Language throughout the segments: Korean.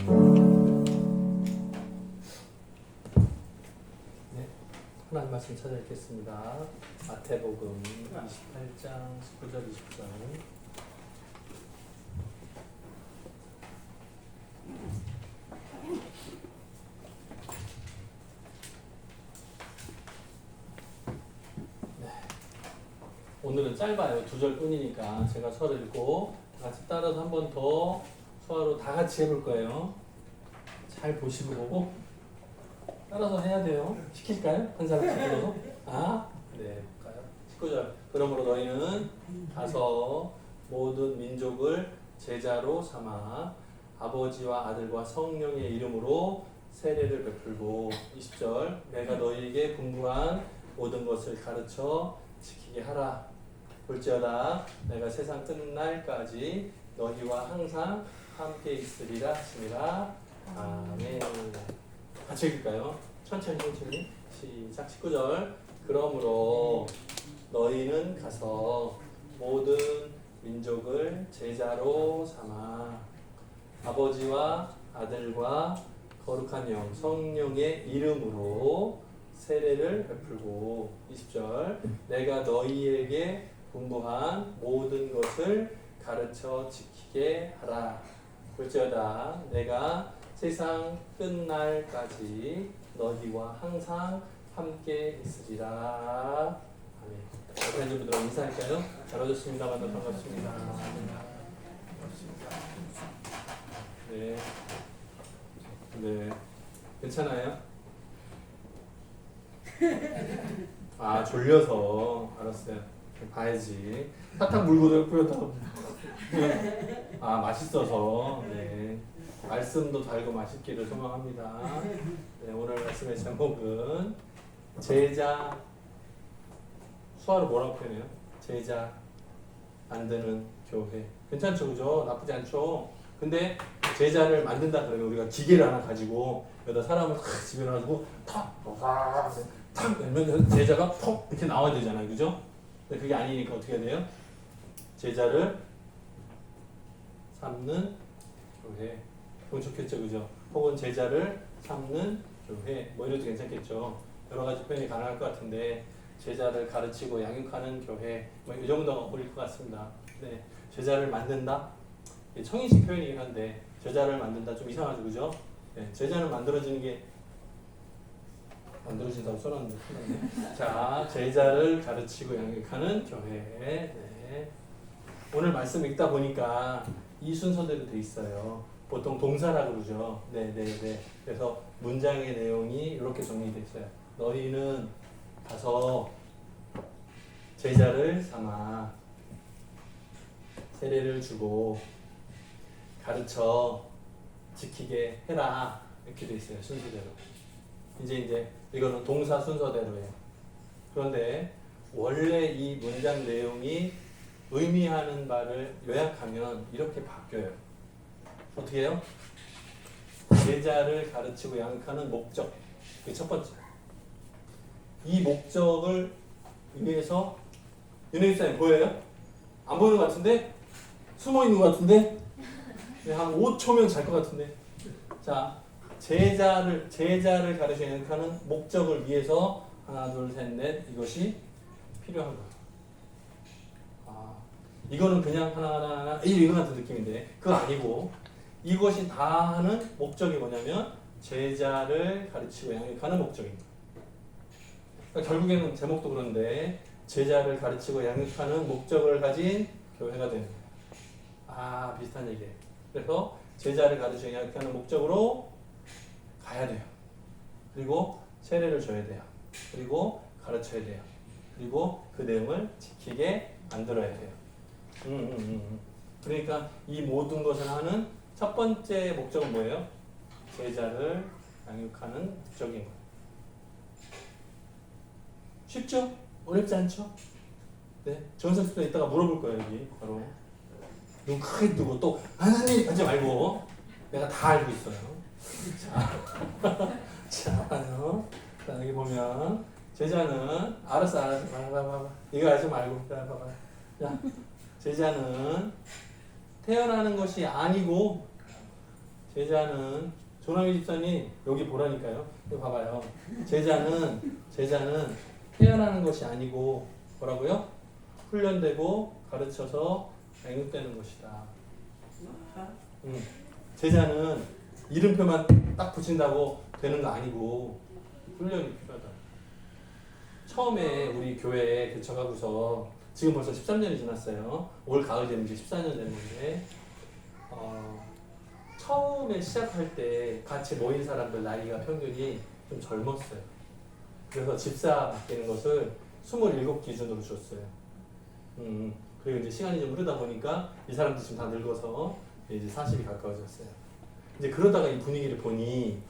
네, 하나님 말씀 찾아 읽겠습니다. 마태복음 28장 19절 20절. 오늘은 짧아요. 2절 뿐이니까 제가 서로 읽고 같이 따라서 한 번 더 서로 다 같이 해볼 거예요. 잘 보시고 보고 따라서 해야 돼요. 시킬까요? 한 사람씩 불러서? 네, 볼까요? 19절. 그러므로 너희는 가서 모든 민족을 제자로 삼아 아버지와 아들과 성령의 이름으로 세례를 베풀고 20절. 내가 너희에게 분부한 모든 것을 가르쳐 지키게 하라. 볼지어다 내가 세상 끝날까지 너희와 항상 함께 있으리라 하시니라. 아멘. 같이 읽을까요? 천천히 시작. 19절. 그러므로 너희는 가서 모든 민족을 제자로 삼아 아버지와 아들과 거룩한 영 성령의 이름으로 세례를 베풀고 20절. 내가 너희에게 분부한 모든 것을 가르쳐 지키게 하라. 볼지어다 내가 세상 끝날까지 너희와 항상 함께 있으리라. 아멘. 다른 분들 인사할까요? 잘 오셨습니다. 만나 반갑습니다. 네. 네. 괜찮아요? 졸려서. 알았어요. 봐야지. 사탕 물고도 뿌렸다고. 맛있어서. 네. 말씀도 달고 맛있기를 소망합니다. 네, 오늘 말씀의 제목은 제자, 수화로 뭐라고 표현해요? 제자 만드는 교회. 괜찮죠, 그죠? 나쁘지 않죠? 근데 제자를 만든다 그러면 우리가 기계를 하나 가지고 여기다 사람을 탁 집어넣어가지고 탁 열면 제자가 톡 이렇게 나와야 되잖아요, 그죠? 근데 그게 아니니까 어떻게 해야 돼요? 제자를 삼는 교회. 그건 좋겠죠, 그죠? 혹은 제자를 삼는 교회. 뭐 이래도 괜찮겠죠. 여러 가지 표현이 가능할 것 같은데 제자를 가르치고 양육하는 교회. 뭐 이 정도가 어울릴 것 같습니다. 네, 제자를 만든다. 청인식 표현이긴 한데 제자를 만든다 좀 이상하죠, 그죠? 네, 제자는 만들어지는 게 만들어진다고 써놨는데. 자, 제자를 가르치고 양육하는 교회. 네. 오늘 말씀 읽다 보니까 이 순서대로 돼 있어요. 보통 동사라고 그러죠. 네. 그래서 문장의 내용이 이렇게 정리되어 있어요. 너희는 가서 제자를 삼아 세례를 주고 가르쳐 지키게 해라. 이렇게 돼 있어요. 순서대로. 이제 이거는 동사 순서대로예요. 그런데 원래 이 문장 내용이 의미하는 바를 요약하면 이렇게 바뀌어요. 어떻게 해요? 제자를 가르치고 양육하는 목적. 그게 첫 번째. 이 목적을 위해서 윤혜사님 보여요? 안 보이는 것 같은데? 숨어 있는 것 같은데? 한 5초면 잘 것 같은데. 자, 제자를 가르쳐 양육하는 목적을 위해서 하나, 둘, 셋, 넷 이것이 필요한 거예요. 이거는 그냥 하나 이거 같은 느낌인데 그거 아니고 이것이 다 하는 목적이 뭐냐면 제자를 가르치고 양육하는 목적입니다. 그러니까 결국에는 제목도 그런데 제자를 가르치고 양육하는 목적을 가진 교회가 되는 거예요. 비슷한 얘기예요. 그래서 제자를 가르치고 양육하는 목적으로 가야 돼요. 그리고 세례를 줘야 돼요. 그리고 가르쳐야 돼요. 그리고 그 내용을 지키게 만들어야 돼요. 그러니까 이 모든 것을 하는 첫 번째 목적은 뭐예요? 제자를 양육하는 목적인 거예요. 쉽죠? 어렵지 않죠? 네, 정석수도 이따가 물어볼 거예요. 여기 바로 눈 크게 뜨고 또 하나님 하지 말고 내가 다 알고 있어요. 자, 여기 보면 제자는 알았어. 봐봐. 이거 하지 말고 봐봐. 자, 제자는 태어나는 것이 아니고 제자는 조남희 집사님 여기 보라니까요. 이거 봐봐요. 제자는 태어나는 것이 아니고 뭐라고요? 훈련되고 가르쳐서 양육되는 것이다. 제자는 이름표만 딱 붙인다고 되는 거 아니고 훈련이 필요하다. 처음에 우리 교회에 개척하고서 지금 벌써 13년이 지났어요. 올 가을 되면 이제 14년 됐는데 처음에 시작할 때 같이 모인 사람들 나이가 평균이 좀 젊었어요. 그래서 집사 바뀌는 것을 27 기준으로 줬어요. 그리고 이제 시간이 좀 흐르다 보니까 이 사람들 지금 다 늙어서 이제 40이 가까워졌어요. 이제 그러다가 이 분위기를 보니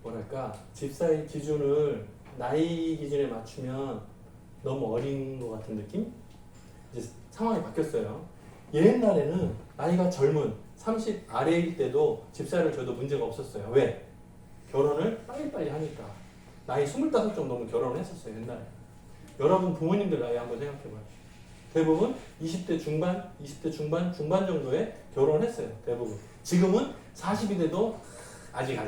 뭐랄까 집사의 기준을 나이 기준에 맞추면 너무 어린 것 같은 느낌? 이제 상황이 바뀌었어요. 옛날에는 나이가 젊은 30 아래일 때도 집사를 줘도 문제가 없었어요. 왜? 결혼을 빨리빨리 하니까. 나이 25 정도면 결혼을 했었어요. 옛날에. 여러분 부모님들 나이 한번 생각해봐요. 대부분 20대 중반 정도에 결혼을 했어요. 대부분. 지금은 40이 돼도 아직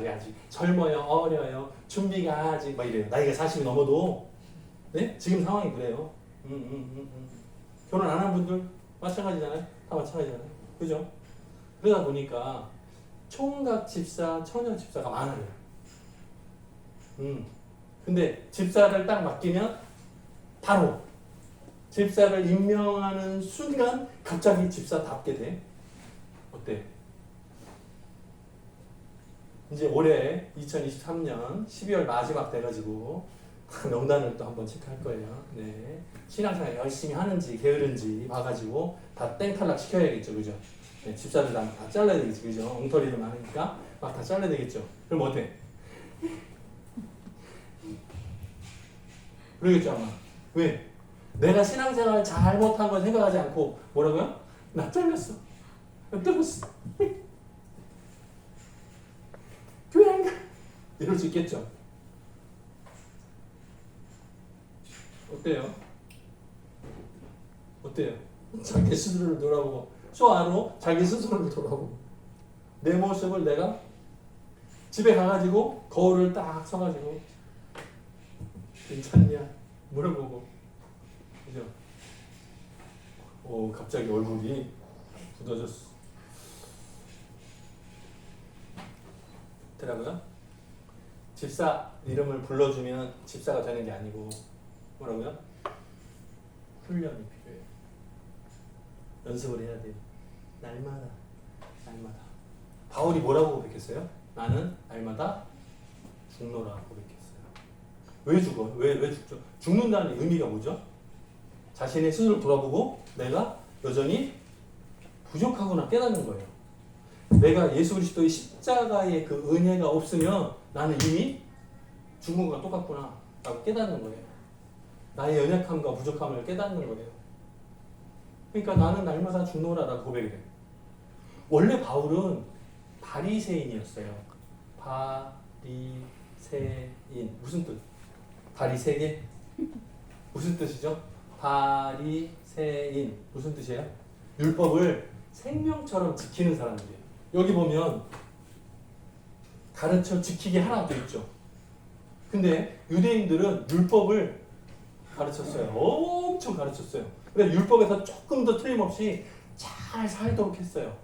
젊어요, 어려요, 준비가 아직 막 이래요. 나이가 40이 넘어도. 네? 지금 상황이 그래요. 결혼 안 한 분들 마찬가지잖아요. 다 마찬가지잖아요. 그죠? 그러다 보니까 총각 집사, 처녀 집사가 많아요. 근데 집사를 딱 맡기면 바로 집사를 임명하는 순간 갑자기 집사답게 돼. 어때? 이제 올해 2023년 12월 마지막 돼가지고 명단을 또 한번 체크할 거예요. 네. 신앙생활 열심히 하는지 게으른지 봐가지고 다 땡탈락 시켜야겠죠. 그죠? 네, 집사들 다 잘라야 되겠죠. 그죠? 엉터리도 많으니까 막 다 잘라야 되겠죠. 그럼 어때? 그러겠죠 아마. 왜? 내가 신앙생활 잘못한 걸 생각하지 않고 뭐라고요? 나 잘렸어. 나 떨었어. 교회 안 가. 이럴 수 있겠죠. 어때요? 자기 스스로를 돌아보고 쇼아로 자기 스스로를 돌아보고 내 모습을 내가 집에 가가지고 거울을 딱 서가지고 괜찮냐 물어보고 그죠? 오 갑자기 얼굴이 굳어졌어. 더라고요? 집사 이름을 불러주면 집사가 되는 게 아니고 뭐라고요? 훈련이 필요해요. 연습을 해야 돼요. 날마다. 바울이 뭐라고 고백했어요? 나는 날마다 죽노라 고백했어요. 왜 죽어? 왜 죽죠? 죽는다는 의미가 뭐죠? 자신의 스스로를 돌아보고 내가 여전히 부족하구나 깨닫는 거예요. 내가 예수 그리스도의 십자가의 그 은혜가 없으면 나는 이미 죽은 것과 똑같구나 라고 깨닫는 거예요. 나의 연약함과 부족함을 깨닫는 거예요. 그러니까 나는 날마다 죽노라라고 고백을 해요. 원래 바울은 바리새인이었어요. 바리새인 무슨 뜻? 다리 세 개? 무슨 뜻이죠? 바리새인 무슨 뜻이에요? 율법을 생명처럼 지키는 사람들이에요. 여기 보면 가르쳐 지키게 하나 더 있죠. 근데 유대인들은 율법을 가르쳤어요. 엄청 가르쳤어요. 그래서 율법에서 조금 더 틀림없이 잘 살도록 했어요.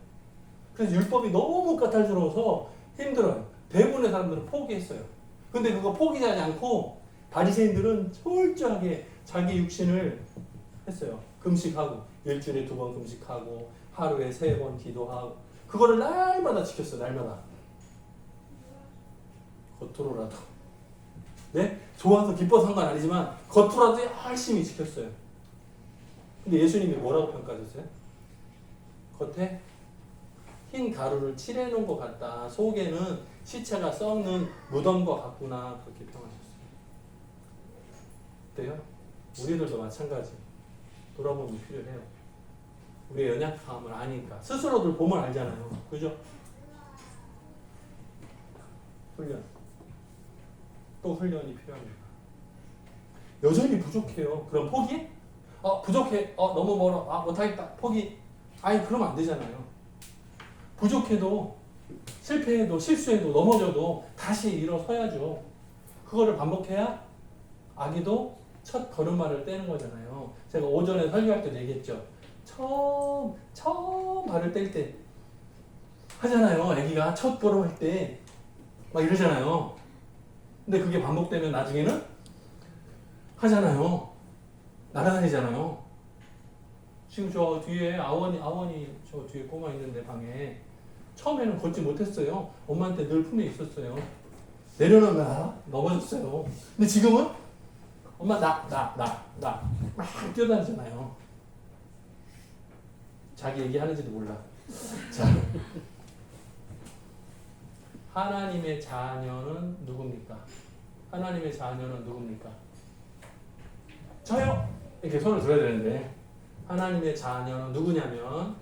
그래서 율법이 너무 까탈스러워서 힘들어요. 대부분의 사람들은 포기했어요. 근데 그거 포기하지 않고 바리새인들은 철저하게 자기 육신을 했어요. 금식하고 일주일에 2번 금식하고 하루에 3번 기도하고 그거를 날마다 지켰어요. 날마다. 겉으로라도 네? 좋아서 기뻐서 한 건 아니지만 겉으로라도 열심히 지켰어요. 근데 예수님이 뭐라고 평가하셨어요? 겉에 흰 가루를 칠해놓은 것 같다. 속에는 시체가 썩는 무덤과 같구나. 그렇게 평하셨어요. 어때요? 우리들도 마찬가지. 돌아보면 필요해요. 우리의 연약함을 아니까. 스스로들 보면 알잖아요. 그죠? 훈련. 또 훈련이 필요합니다. 여전히 부족해요. 그럼 포기? 부족해. 너무 멀어. 못하겠다. 포기. 아니 그러면 안 되잖아요. 부족해도 실패해도 실수해도 넘어져도 다시 일어서야죠. 그거를 반복해야 아기도 첫 걸음마를 떼는 거잖아요. 제가 오전에 설교할 때 얘기했죠. 처음 발을 뗄 때 하잖아요. 아기가 첫 걸음할 때 막 이러잖아요. 근데 그게 반복되면 나중에는 하잖아요. 날아다니잖아요. 지금 저 뒤에 아원이 저 뒤에 꼬마 있는데 방에 처음에는 걷지 못했어요. 엄마한테 늘 품에 있었어요. 내려놓으면 넘어졌어요. 근데 지금은 엄마 막 뛰어다니잖아요. 자기 얘기하는지도 몰라. 자, 하나님의 자녀는 누굽니까? 하나님의 자녀는 누굽니까? 저요! 이렇게 손을 들어야 되는데 하나님의 자녀는 누구냐면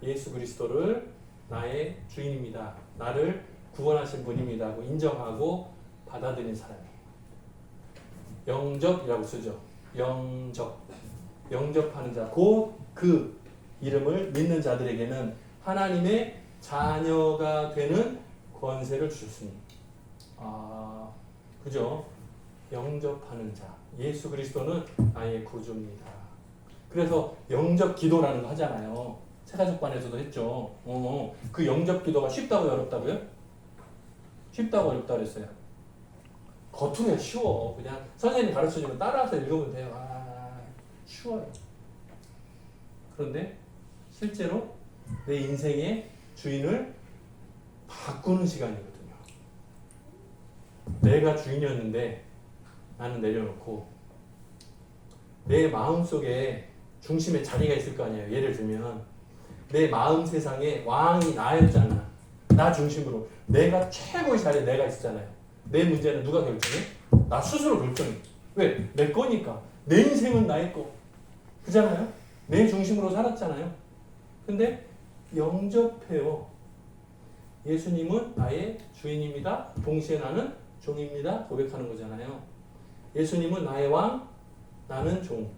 예수 그리스도를 나의 주인입니다. 나를 구원하신 분입니다 하고 인정하고 받아들인 사람이에요. 영접이라고 쓰죠. 영접하는 자. 곧 그 이름을 믿는 자들에게는 하나님의 자녀가 되는 권세를 주셨으니. 그죠? 영접하는 자. 예수 그리스도는 나의 구주입니다. 그래서 영접 기도라는 거 하잖아요. 새가족반에서도 했죠. 그 영접 기도가 쉽다고요, 어렵다고요? 쉽다고 어렵다고 그랬어요. 겉으로야 쉬워. 그냥 선생님이 가르쳐주면 따라서 읽으면 돼요. 쉬워요. 그런데 실제로 내 인생의 주인을 바꾸는 시간이거든요. 내가 주인이었는데 나는 내려놓고 내 마음속에 중심에 자리가 있을 거 아니에요. 예를 들면 내 마음 세상에 왕이 나였잖아. 나 중심으로 내가 최고의 자리에 내가 있었잖아요. 내 문제는 누가 결정해? 나 스스로 결정해. 왜? 내 거니까. 내 인생은 나의 거. 그잖아요? 내 중심으로 살았잖아요. 근데 영접해요. 예수님은 나의 주인입니다. 동시에 나는 종입니다. 고백하는 거잖아요. 예수님은 나의 왕, 나는 종.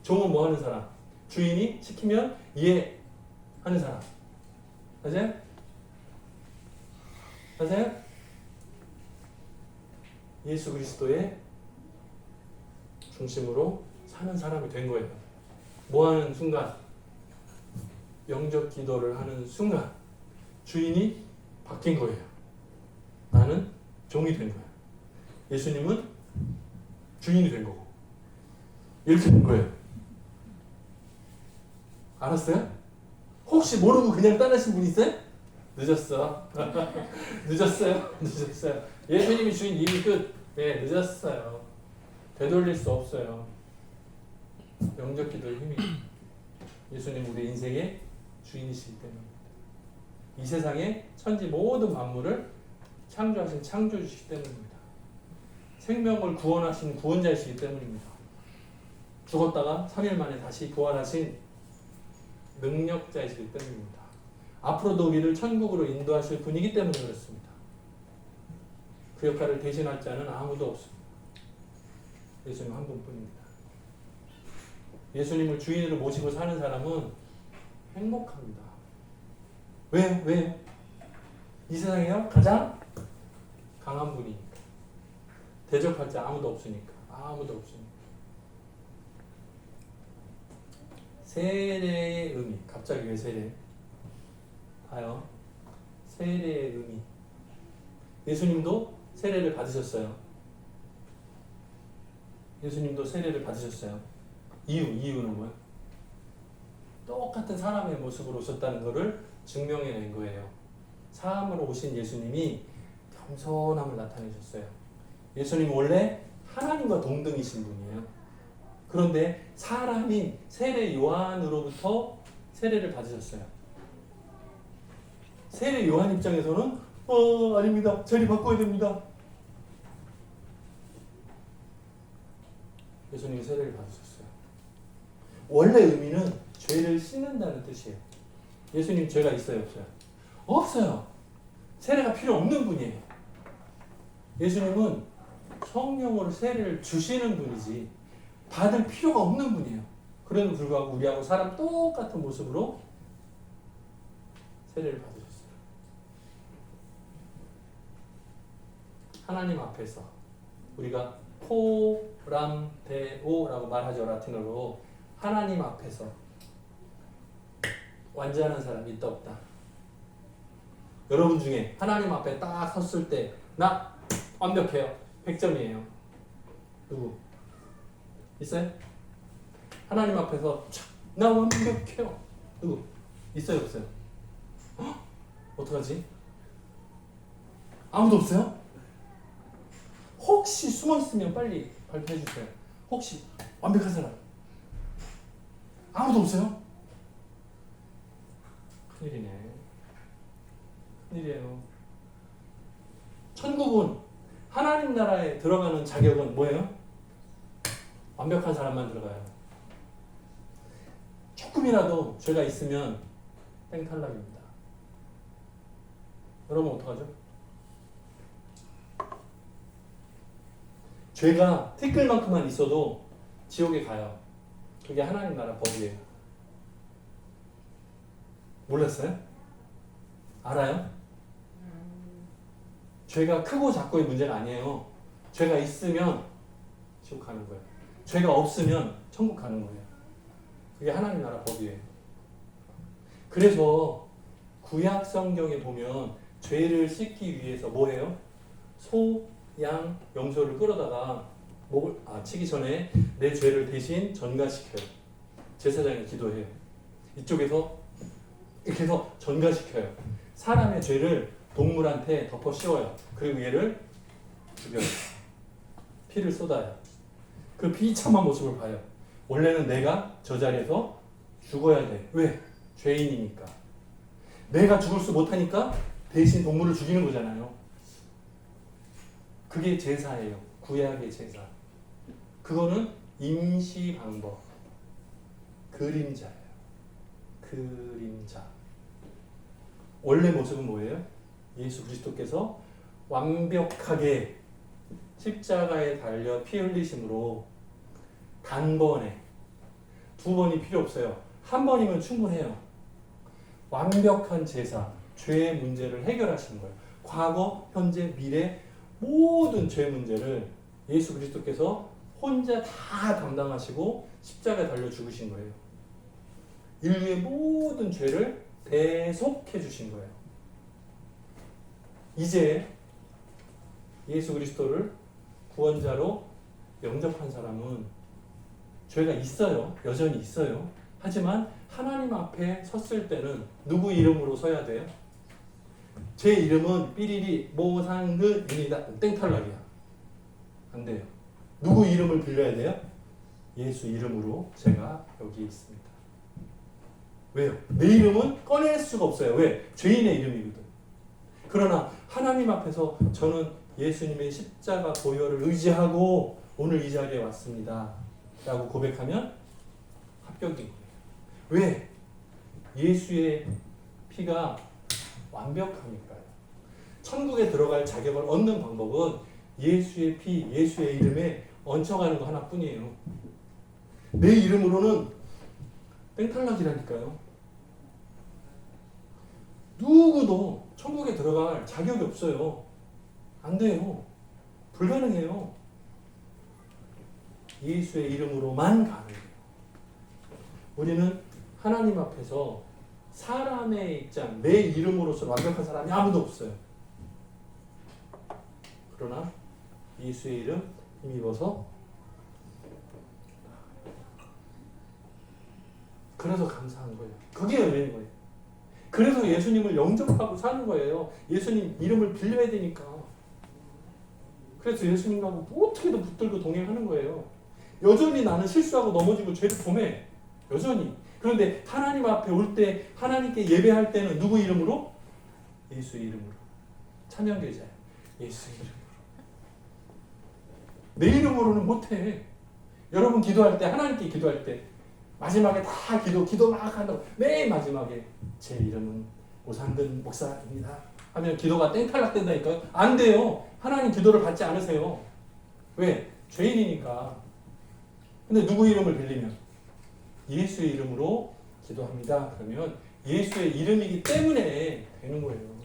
종은 뭐 하는 사람? 주인이 시키면 이해하는 사람. 맞아요? 맞아요? 예수 그리스도의 중심으로 사는 사람이 된 거예요. 뭐 하는 순간? 영접 기도를 하는 순간 주인이 바뀐 거예요. 나는 종이 된 거야. 예수님은 주인이 된 거고. 이렇게 된 거예요. 알았어요? 혹시 모르고 그냥 떠나신 분 있어요? 늦었어. 늦었어요. 예수님이 주인 이미 끝. 네, 늦었어요. 되돌릴 수 없어요. 영접 기도의 힘이 예수님 우리 인생의 주인이시기 때문입니다. 이 세상에 천지 모든 만물을 창조하신 창조주시기 때문입니다. 생명을 구원하신 구원자이시기 때문입니다. 죽었다가 3일 만에 다시 부활하신 능력자이시기 때문입니다. 앞으로도 우리를 천국으로 인도하실 분이기 때문에 그렇습니다. 그 역할을 대신할 자는 아무도 없습니다. 예수님 한 분뿐입니다. 예수님을 주인으로 모시고 사는 사람은 행복합니다. 왜요? 이 세상에요? 가장 강한 분이니까. 대적할 자 아무도 없으니까. 세례의 의미. 갑자기 왜 세례? 봐요. 세례의 의미. 예수님도 세례를 받으셨어요. 이유는 뭐예요? 똑같은 사람의 모습으로 오셨다는 것을 증명해낸 거예요. 사람으로 오신 예수님이 겸손함을 나타내셨어요. 예수님 원래 하나님과 동등이신 분이에요. 그런데 사람인 세례 요한으로부터 세례를 받으셨어요. 세례 요한 입장에서는 아닙니다. 자리 바꿔야 됩니다. 예수님이 세례를 받으셨어요. 원래 의미는 죄를 씻는다는 뜻이에요. 예수님 죄가 있어요, 없어요? 없어요. 세례가 필요 없는 분이에요. 예수님은 성령으로 세례를 주시는 분이지 받을 필요가 없는 분이에요. 그래도 불구하고 우리하고 사람 똑같은 모습으로 세례를 받으셨어요. 하나님 앞에서 우리가 코람데오라고 말하죠. 라틴어로. 하나님 앞에서 완전한 사람이 있다 없다. 여러분 중에 하나님 앞에 딱 섰을 때 나 완벽해요. 100점이에요. 누구? 있어요? 하나님 앞에서 나 완벽해요. 누구? 있어요? 없어요? 헉? 어떡하지? 아무도 없어요? 혹시 숨어있으면 빨리 발표해 주세요. 혹시 완벽한 사람? 아무도 없어요? 큰일이네. 큰일이에요. 천국은 하나님 나라에 들어가는 자격은 뭐예요? 완벽한 사람만 들어가요. 조금이라도 죄가 있으면 땡탈락입니다. 여러분 어떡하죠? 죄가 티끌만큼만 있어도 지옥에 가요. 그게 하나님 나라 법이에요. 몰랐어요? 알아요? 죄가 크고 작고의 문제가 아니에요. 죄가 있으면 지옥 가는 거예요. 죄가 없으면 천국 가는 거예요. 그게 하나님 나라 법이에요. 그래서 구약 성경에 보면 죄를 씻기 위해서 뭐 해요? 소, 양, 염소를 끌어다가 목을 치기 전에 내 죄를 대신 전가시켜요. 제사장이 기도해요. 이쪽에서 이렇게 해서 전가시켜요. 사람의 죄를 동물한테 덮어 씌워요. 그리고 얘를 죽여요. 피를 쏟아요. 그 비참한 모습을 봐요. 원래는 내가 저 자리에서 죽어야 돼. 왜? 죄인이니까. 내가 죽을 수 못하니까 대신 동물을 죽이는 거잖아요. 그게 제사예요. 구약의 제사. 그거는 임시 방법. 그림자예요. 그림자. 원래 모습은 뭐예요? 예수 그리스도께서 완벽하게 십자가에 달려 피 흘리심으로 단번에 2번이 필요 없어요. 1번이면 충분해요. 완벽한 제사, 죄의 문제를 해결하시는 거예요. 과거, 현재, 미래 모든 죄 문제를 예수 그리스도께서 혼자 다 담당하시고 십자가에 달려 죽으신 거예요. 인류의 모든 죄를 대속해 주신 거예요. 이제 예수 그리스도를 구원자로 영접한 사람은 죄가 있어요. 여전히 있어요. 하지만 하나님 앞에 섰을 때는 누구 이름으로 서야 돼요? 제 이름은 삐리리 모상근입니다. 땡탈락이야. 안 돼요. 누구 이름을 빌려야 돼요? 예수 이름으로 제가 여기 있습니다. 왜요? 내 이름은 꺼낼 수가 없어요. 왜? 죄인의 이름이거든. 그러나 하나님 앞에서 저는 예수님의 십자가 보혈을 의지하고 오늘 이 자리에 왔습니다. 라고 고백하면 합격인 거예요. 왜? 예수의 피가 완벽하니까요. 천국에 들어갈 자격을 얻는 방법은 예수의 피, 예수의 이름에 얹혀가는 거 하나뿐이에요. 내 이름으로는 땡탈락이라니까요. 누구도 천국에 들어갈 자격이 없어요. 안 돼요. 불가능해요. 예수의 이름으로만 가능해요. 우리는 하나님 앞에서 사람의 입장, 내 이름으로서 완벽한 사람이 아무도 없어요. 그러나 예수의 이름 힘입어서 그래서 감사한 거예요. 그게 은혜인 거예요. 그래서 예수님을 영접하고 사는 거예요. 예수님 이름을 빌려야 되니까. 그래서 예수님하고 어떻게든 붙들고 동행하는 거예요. 여전히 나는 실수하고 넘어지고 죄를 범해. 여전히. 그런데 하나님 앞에 올 때, 하나님께 예배할 때는 누구 이름으로? 예수 이름으로. 찬양계자예요. 예수 이름으로. 내 이름으로는 못해. 여러분 기도할 때, 하나님께 기도할 때 마지막에 다 기도 막 한다고 맨 마지막에 제 이름은 오상근 목사입니다 하면 기도가 땡탈락 된다니까요. 안 돼요. 하나님 기도를 받지 않으세요. 왜? 죄인이니까. 근데 누구 이름을 빌리면? 예수의 이름으로 기도합니다. 그러면 예수의 이름이기 때문에 되는 거예요.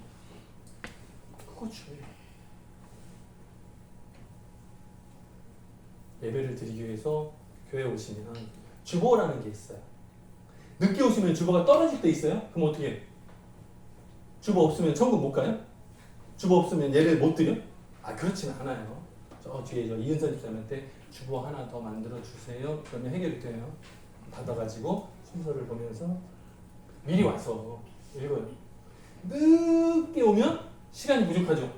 그거 중요해요. 예배를 드리기 위해서 교회에 오시면 주보라는 게 있어요. 늦게 오시면 주보가 떨어질 때 있어요? 그럼 어떻게 해요? 주보 없으면 천국 못 가요? 주보 없으면 예배 못 드려? 그렇지는 않아요. 저 뒤에 이은선 집사님한테 주보 하나 더 만들어 주세요. 그러면 해결이 돼요. 받아가지고 순서를 보면서 미리 와서 읽어요. 늦게 오면 시간이 부족하죠.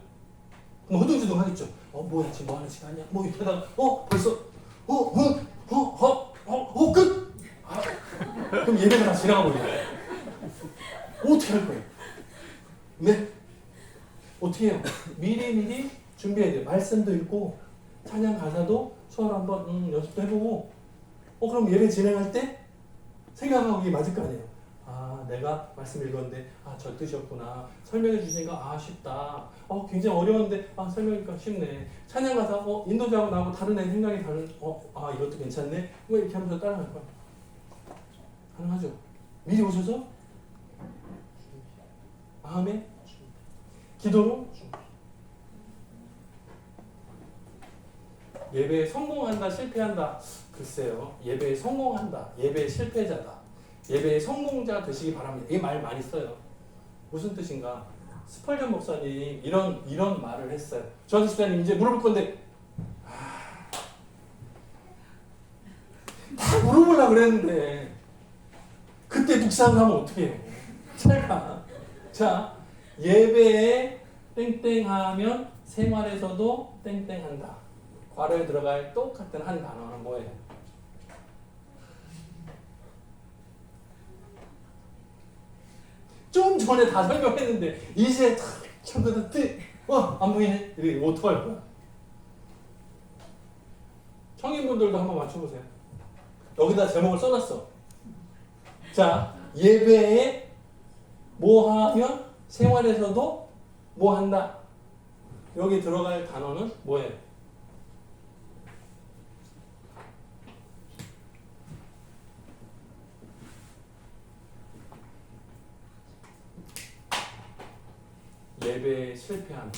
그럼 허둥지둥 하겠죠. 뭐야 지금 뭐 하는 시간이야? 뭐 이렇게 하다가 벌써 끝! 그럼 예배가 다 지나가 버려요. 어떻게 할 거예요? 네? 어떻게 해요? 미리 준비해야 돼요. 말씀도 읽고 찬양 가사도 수화로 한번 연습도 해보고 그럼 예배 진행할 때 생각하기 맞을 거 아니에요. 내가 말씀 읽었는데 저 뜻이었구나. 설명해 주시니까 쉽다. 굉장히 어려웠는데 설명하니까 쉽네. 찬양 가사 인도자하고 나하고 다른 애 생각이 다른 이것도 괜찮네. 뭐 이렇게 하면서 따라갈 거야. 가능하죠? 미리 오셔서 마음에 기도로 예배에 성공한다 실패한다. 글쎄요. 예배에 성공한다. 예배에 실패자다. 예배의 성공자 되시기 바랍니다. 이 말 많이 써요. 무슨 뜻인가? 스펄전 목사님 이런 말을 했어요. 저한테 집사님 이제 물어볼 건데 다 물어보려고 그랬는데 그때 묵상을 하면 어떻게 해요? 찰까? 자, 예배에 땡땡하면 생활에서도 땡땡한다. 괄호에 들어갈 똑같은 한 단어는 뭐예요? 좀 전에 다 설명했는데 이제 안 보이네? 이렇게 어떡할 거야? 청인분들도 한번 맞춰보세요. 여기다 제목을 써놨어. 자, 예배에 뭐 하면 생활에서도 뭐 한다. 여기 들어갈 단어는 뭐예요? 예배에 실패한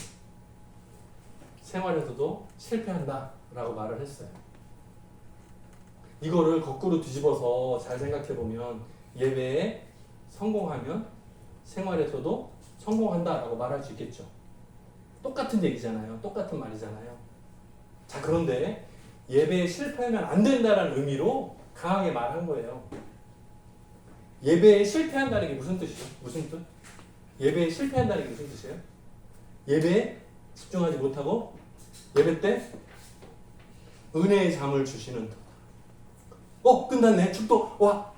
생활에서도 실패한다 라고 말을 했어요. 이거를 거꾸로 뒤집어서 잘 생각해보면 예배에 성공하면 생활에서도 성공한다 라고 말할 수 있겠죠. 똑같은 얘기잖아요. 똑같은 말이잖아요. 자, 그런데 예배에 실패하면 안 된다라는 의미로 강하게 말한 거예요. 예배에 실패한다는 게 무슨 뜻이죠? 무슨 뜻? 예배에 실패한다는 게 무슨 뜻이에요? 예배에 집중하지 못하고 예배 때 은혜의 잠을 주시는 것. 끝났네. 축도. 와.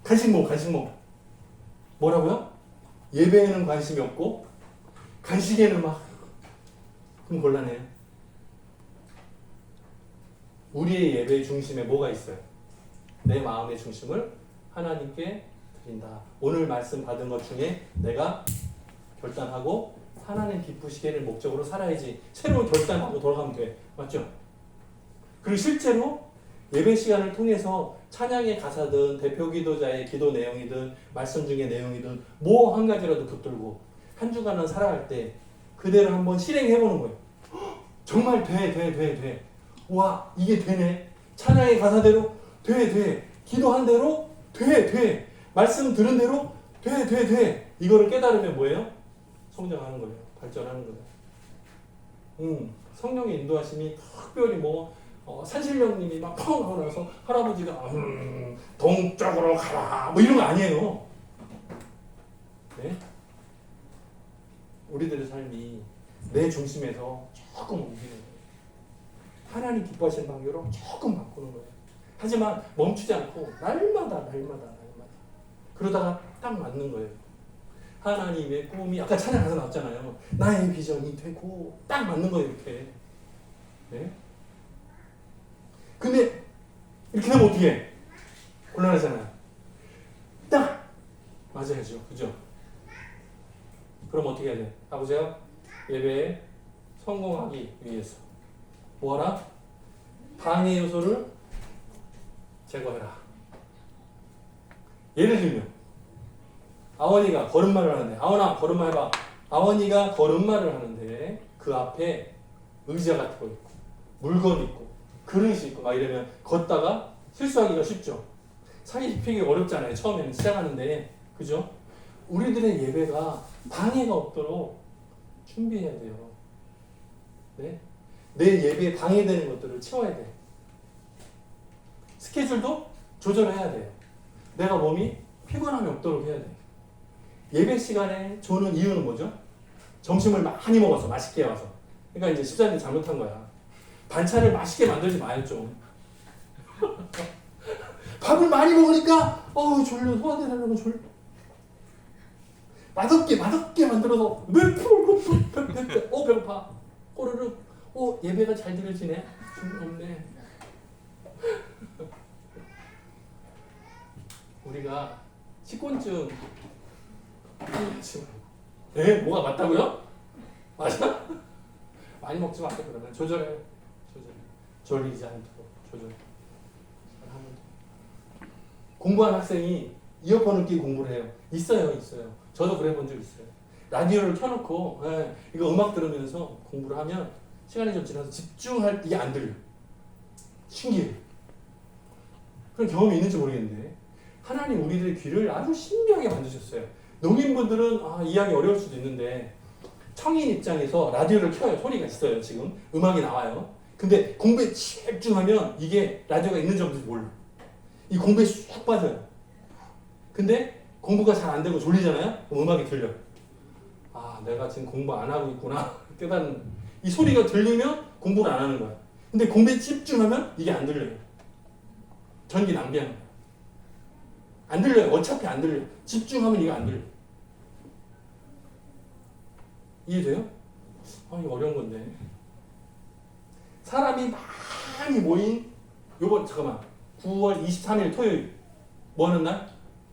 간식 먹. 뭐라고요? 예배에는 관심이 없고 간식에는 막. 그럼 곤란해요. 우리의 예배의 중심에 뭐가 있어요? 내 마음의 중심을 하나님께 드린다. 오늘 말씀 받은 것 중에 내가 결단하고 하나님 기쁘시게를 목적으로 살아야지. 새로운 결단하고 돌아가면 돼. 맞죠? 그리고 실제로 예배 시간을 통해서 찬양의 가사든 대표 기도자의 기도 내용이든 말씀 중의 내용이든 뭐 한 가지라도 붙들고 한 주간은 살아갈 때 그대로 한번 실행해보는 거예요. 정말 돼. 와, 이게 되네. 찬양의 가사대로 돼. 기도한 대로 돼. 말씀 들은 대로 돼. 이거를 깨달으면 뭐예요? 성장하는 거예요. 발전하는 거예요. 성령의 인도하심이 특별히 산신령님이 막 펑 하고 나서 할아버지가 동쪽으로 가라 이런 거 아니에요. 네? 우리들의 삶이 내 중심에서 조금 옮기는 거예요. 하나님 기뻐하시는 방향으로 조금 바꾸는 거예요. 하지만 멈추지 않고 날마다 그러다가 딱 맞는 거예요. 하나님의 꿈이 아까 찬양에서 나왔잖아요. 나의 비전이 되고 딱 맞는 거예요. 이렇게. 네? 근데 이렇게 되면 어떻게 해? 곤란하잖아요. 딱 맞아야죠. 그죠? 그럼 어떻게 해야 돼? 가보세요. 예배에 성공하기 위해서 뭐하라? 방해 요소를 제거해라. 예를 들면 아원이가 걸음마를 하는데 아원아 걸음마 해봐. 아원이가 걸음마를 하는데 그 앞에 의자 같은 거 있고 물건 있고 그릇이 있고 막 이러면 걷다가 실수하기가 쉽죠. 사기 입히기 어렵잖아요. 처음에는 시작하는데. 그죠? 우리들의 예배가 방해가 없도록 준비해야 돼요. 네? 내 예배에 방해되는 것들을 채워야 돼. 스케줄도 조절해야 돼요. 내가 몸이 피곤함이 없도록 해야 돼. 예배 시간에 조는 이유는 뭐죠? 점심을 많이 먹어서 맛있게 와서. 그러니까 이제 집사님이 잘못한 거야. 반찬을 맛있게 만들지 마요 좀. 밥을 많이 먹으니까 졸려 소화되려면 졸려. 맛없게 만들어서 배고파 꼬르륵 예배가 잘 드려지네. 없네. 우리가 식곤증 뭐가 맞다고요? 맞아? 많이 먹지 마세요. 그러면 조절해. 졸리지 않도록 조절. 잘하면 돼. 공부한 학생이 이어폰을 끼고 공부를 해요. 있어요. 저도 그래 본 적 있어요. 라디오를 켜놓고 이거 음악 들으면서 공부를 하면 시간이 좀 지나서 집중할 이게 안 들려. 신기해. 그런 경험이 있는지 모르겠는데 하나님 우리들의 귀를 아주 신비하게 만드셨어요. 농인분들은 이해하기 어려울 수도 있는데 청인 입장에서 라디오를 켜요. 소리가 있어요. 지금 음악이 나와요. 근데 공부에 집중하면 이게 라디오가 있는지 없는지 몰라. 이 공부에 쑥 빠져요. 근데 공부가 잘 안 되고 졸리잖아요. 그럼 음악이 들려. 내가 지금 공부 안 하고 있구나 깨닫는. 이 소리가 들리면 공부를 안 하는 거야. 근데 공부에 집중하면 이게 안 들려요. 전기 낭비하는 거야. 안 들려요. 어차피 안 들려요. 집중하면 이거 안 들려요. 이해돼요? 이거 어려운 건데. 사람이 많이 모인 요번 9월 23일 토요일 뭐 하는 날?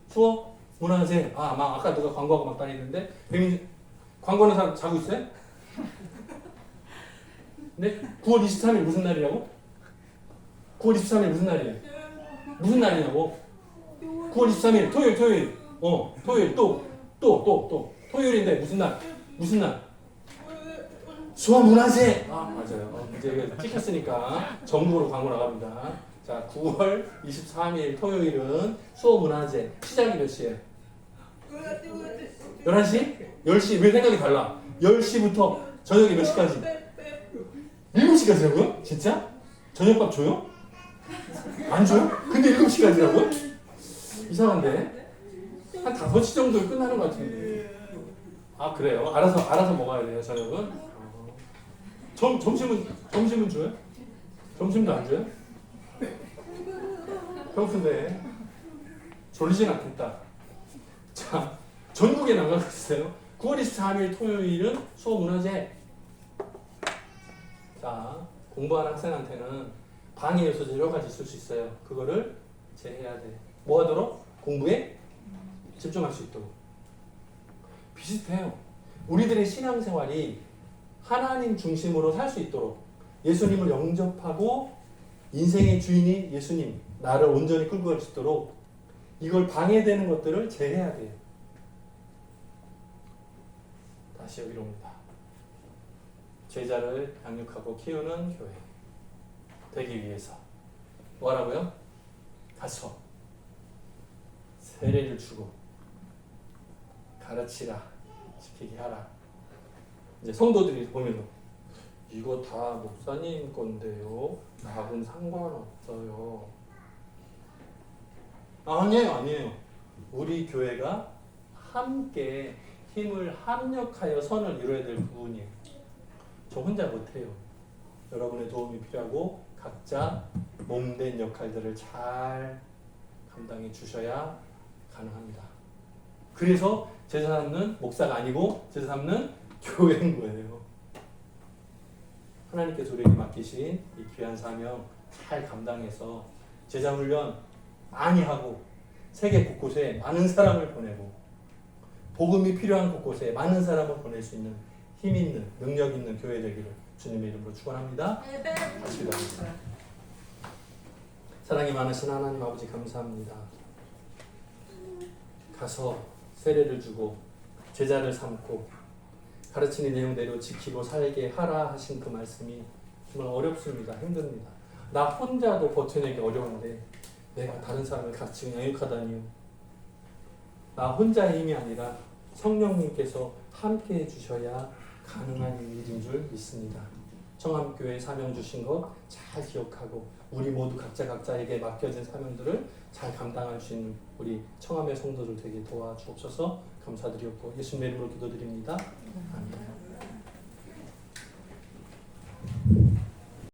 수업? 문화재. 아까 누가 광고하고 막 다니는데 광고하는 사람 자고 있어요? 네? 9월 23일 무슨 날이라고? 9월 23일 무슨 날이에요? 무슨 날이냐고? 9월 23일 토요일 토요일 또 토요일인데 무슨 날? 수원문화재. 맞아요. 이제 이거 찍혔으니까 정부로 광고 나갑니다. 자, 9월 23일 토요일은 수원문화재. 시작이 몇 시에요? 11시? 10시. 왜 생각이 달라? 10시부터 저녁에 몇 시까지? 7시까지라고요? 진짜? 저녁밥 줘요? 안 줘요? 근데 7시까지라고요? 이상한데? 한 5시 정도에 끝나는 것 같은데. 그래요? 알아서 먹어야 돼요, 저녁은? 점심은 줘요? 점심도 안 줘요? 배고픈데 졸리진 않겠다. 자, 전국에 나가고 있어요. 9월 24일 토요일은 수어문화재. 자, 공부하는 학생한테는 방해 요소들이 여러 가지 있을 수 있어요. 그거를 제해야 돼. 뭐 하도록? 공부에 집중할 수 있도록. 비슷해요. 우리들의 신앙생활이 하나님 중심으로 살 수 있도록 예수님을 영접하고 인생의 주인이 예수님, 나를 온전히 끌고 갈 수 있도록 이걸 방해되는 것들을 제해야 돼요. 다시 여기로 옵니다. 제자를 양육하고 키우는 교회 되기 위해서 뭐라고요? 가서 세례를 주고 가르치라, 지키게 하라. 이제 성도들이 보면서 이거 다 목사님 건데요. 나하고는 상관없어요. 아니에요. 우리 교회가 함께 힘을 합력하여 선을 이루어야 될 부분이에요. 저 혼자 못해요. 여러분의 도움이 필요하고 각자 몸된 역할들을 잘 감당해 주셔야 가능합니다. 그래서 제자 삼는 목사가 아니고 제자 삼는 교회인 거예요. 하나님께서 우리에게 맡기신 이 귀한 사명 잘 감당해서 제자 훈련 많이 하고 세계 곳곳에 많은 사람을 보내고 복음이 필요한 곳곳에 많은 사람을 보낼 수 있는 힘 있는 능력 있는 교회 되기를 주님의 이름으로 축원합니다. 같이 기도합니다. 사랑이 많으신 하나님 아버지 감사합니다. 가서 세례를 주고 제자를 삼고 가르치는 내용대로 지키고 살게 하라 하신 그 말씀이 정말 어렵습니다. 힘듭니다. 나 혼자도 버텨내기 어려운데 내가 다른 사람을 가르치고 양육하다니요. 나 혼자의 힘이 아니라 성령님께서 함께 해주셔야 가능한 일인 줄 믿습니다. 청암교회 사명 주신 것 잘 기억하고 우리 모두 각자에게 맡겨진 사명들을 잘 감당할 수 있는 우리 청암의 성도들 되게 도와주옵소서 감사드렸고 예수님의 이름으로 기도드립니다. 아멘.